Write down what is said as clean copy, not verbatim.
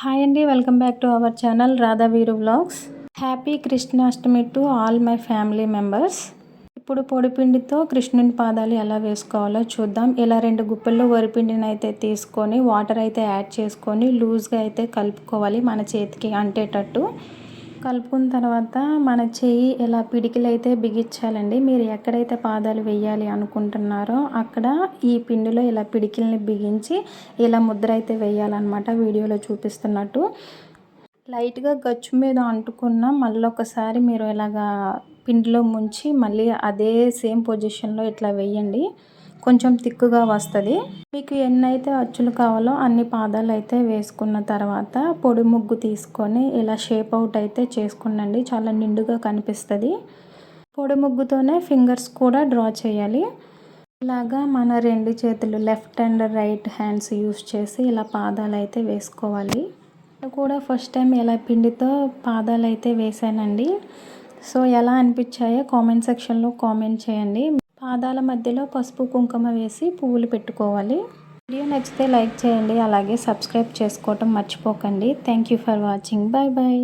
Hi అండి, welcome back to our channel Radha Veeru vlogs. Happy Krishnashtami to all my family members. ఇప్పుడు పొడిపిండితో కృష్ణుని పాదాలు ఎలా వేసుకోవాలో చూద్దాం. ఇలా 2 గుప్పెల్లో వరిపిండిని అయితే తీసుకొని వాటర్ అయితే యాడ్ చేసుకొని లూజ్గా అయితే కలుపుకోవాలి, మన చేతికి అంటేటట్టు. కలుపుకున్న తర్వాత మన చెయ్యి ఇలా పిడికిలైతే బిగించాలండి. మీరు ఎక్కడైతే పాదాలు వేయాలి అనుకుంటున్నారో అక్కడ ఈ పిండిలో ఇలా పిడికిల్ని బిగించి ఇలా ముద్ర అయితే వేయాలన్నమాట, వీడియోలో చూపిస్తున్నట్టు. లైట్గా గచ్చు మీద అంటుకున్న మళ్ళీ ఒకసారి మీరు ఇలాగా పిండిలో ముంచి మళ్ళీ అదే సేమ్ పొజిషన్లో ఇట్లా వేయండి, కొంచెం తిక్కుగా వస్తుంది. మీకు ఎన్నైతే అచ్చులు కావాలో అన్ని పాదాలు అయితే వేసుకున్న తర్వాత పొడి ముగ్గు తీసుకొని ఇలా షేప్ అవుట్ అయితే చేసుకునండి, చాలా నిండుగా కనిపిస్తుంది. పొడి ముగ్గుతోనే ఫింగర్స్ కూడా డ్రా చేయాలి. ఇలాగా మన 2 చేతులు left and right hands use చేసి ఇలా పాదాలు అయితే వేసుకోవాలి. నేను కూడా ఫస్ట్ టైం ఇలా పిండితో పాదాలు అయితే వేసానండి. సో ఎలా అనిపించాయో కామెంట్ సెక్షన్లో కామెంట్ చేయండి. పాదాల మధ్యలో పసుపు కుంకుమ వేసి పువ్వులు పెట్టుకోవాలి. వీడియో నచ్చితే లైక్ చేయండి, అలాగే సబ్స్క్రైబ్ చేసుకోవటం మర్చిపోకండి. Thank you for watching. Bye bye.